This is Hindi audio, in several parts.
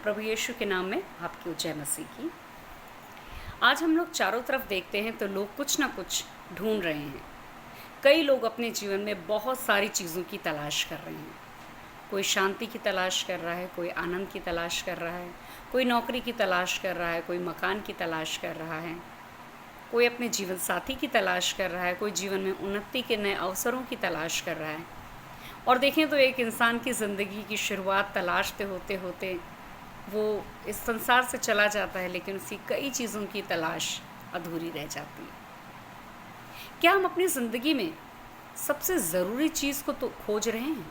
प्रभु यीशु के नाम में आपकी जय मसीह की। आज हम लोग चारों तरफ देखते हैं तो लोग कुछ ना कुछ ढूंढ रहे हैं। कई लोग अपने जीवन में बहुत सारी चीज़ों की तलाश कर रहे हैं। कोई शांति की तलाश कर रहा है, कोई आनंद की तलाश कर रहा है, कोई नौकरी की तलाश कर रहा है, कोई मकान की तलाश कर रहा है, कोई अपने जीवन साथी की तलाश कर रहा है, कोई जीवन में उन्नति के नए अवसरों की तलाश कर रहा है। और देखें तो एक इंसान की ज़िंदगी की शुरुआत तलाशते होते होते वो इस संसार से चला जाता है, लेकिन उसकी कई चीज़ों की तलाश अधूरी रह जाती है। क्या हम अपनी ज़िंदगी में सबसे ज़रूरी चीज़ को तो खोज रहे हैं?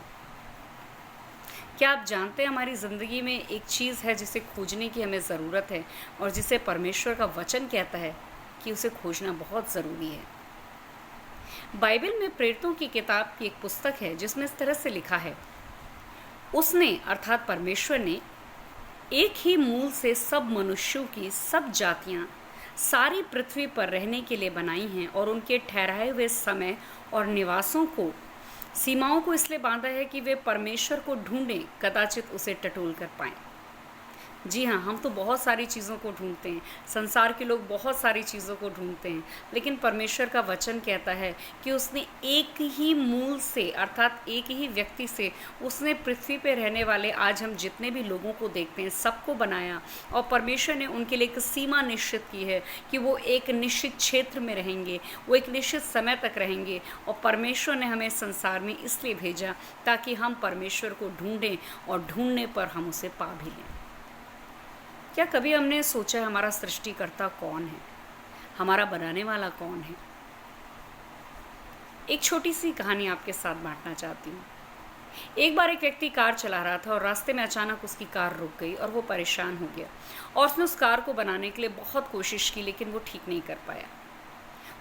क्या आप जानते हैं हमारी ज़िंदगी में एक चीज़ है जिसे खोजने की हमें ज़रूरत है और जिसे परमेश्वर का वचन कहता है कि उसे खोजना बहुत ज़रूरी है। बाइबल में प्रेरितों की किताब की एक पुस्तक है जिसमें इस तरह से लिखा है, उसने अर्थात परमेश्वर ने एक ही मूल से सब मनुष्यों की सब जातियां सारी पृथ्वी पर रहने के लिए बनाई हैं और उनके ठहराए हुए समय और निवासों को सीमाओं को इसलिए बांधा है कि वे परमेश्वर को ढूंढें, कदाचित उसे टटोल कर पाएं। जी हाँ, हम तो बहुत सारी चीज़ों को ढूंढते हैं, संसार के लोग बहुत सारी चीज़ों को ढूंढते हैं, लेकिन परमेश्वर का वचन कहता है कि उसने एक ही मूल से अर्थात एक ही व्यक्ति से उसने पृथ्वी पे रहने वाले आज हम जितने भी लोगों को देखते हैं सबको बनाया और परमेश्वर ने उनके लिए एक सीमा निश्चित की है कि वो एक निश्चित क्षेत्र में रहेंगे, वो एक निश्चित समय तक रहेंगे। और परमेश्वर ने हमें संसार में इसलिए भेजा ताकि हम परमेश्वर को ढूंढें और ढूंढने पर हम उसे पा भी लें। क्या कभी हमने सोचा हमारा सृष्टिकर्ता कौन है, हमारा बनाने वाला कौन है? एक छोटी सी कहानी आपके साथ बांटना चाहती हूँ। एक बार एक व्यक्ति कार चला रहा था और रास्ते में अचानक उसकी कार रुक गई और वो परेशान हो गया और उसने उस कार को बनाने के लिए बहुत कोशिश की, लेकिन वो ठीक नहीं कर पाया।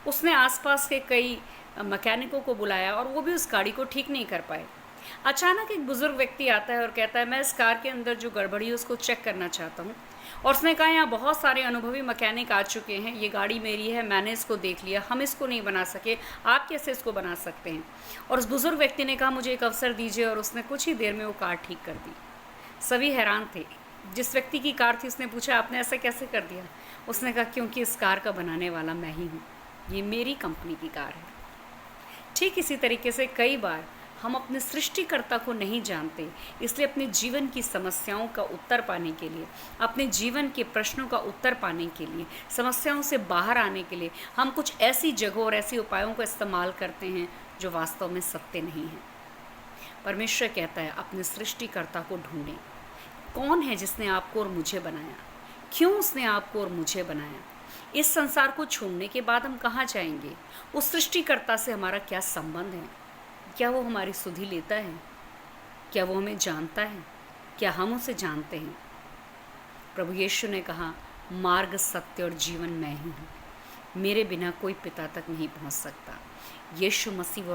उसने आसपास के कई मैकेनिकों को बुलाया और वो भी उस गाड़ी को ठीक नहीं कर पाए। अचानक एक बुजुर्ग व्यक्ति आता है और कहता है, मैं इस कार के अंदर जो गड़बड़ी है उसको चेक करना चाहता हूँ। और उसने कहा, यहाँ बहुत सारे अनुभवी मैकेनिक आ चुके हैं, ये गाड़ी मेरी है, मैंने इसको देख लिया, हम इसको नहीं बना सके, आप कैसे इसको बना सकते हैं? और उस बुजुर्ग व्यक्ति ने कहा, मुझे एक अवसर दीजिए, और उसने कुछ ही देर में वो कार ठीक कर दी। सभी हैरान थे। जिस व्यक्ति की कार थी उसने पूछा, आपने ऐसा कैसे कर दिया? उसने कहा, क्योंकि इस कार का बनाने वाला मैं ही हूँ, ये मेरी कंपनी की कार है। ठीक इसी तरीके से कई बार हम अपने सृष्टिकर्ता को नहीं जानते, इसलिए अपने जीवन की समस्याओं का उत्तर पाने के लिए, अपने जीवन के प्रश्नों का उत्तर पाने के लिए, समस्याओं से बाहर आने के लिए हम कुछ ऐसी जगहों और ऐसी उपायों का इस्तेमाल करते हैं जो वास्तव में सत्य नहीं है। परमेश्वर कहता है, अपने सृष्टिकर्ता को ढूंढें। कौन है जिसने आपको और मुझे बनाया? क्यों उसने आपको और मुझे बनाया? इस संसार को छोड़ने के बाद हम कहाँ जाएंगे? उस सृष्टिकर्ता से हमारा क्या संबंध है? क्या वो हमारी सुधि लेता है? क्या वो हमें जानता है? क्या हम उसे जानते हैं? प्रभु यीशु ने कहा, मार्ग, सत्य और जीवन मैं ही हूँ, मेरे बिना कोई पिता तक नहीं पहुँच सकता। यीशु मसीह वो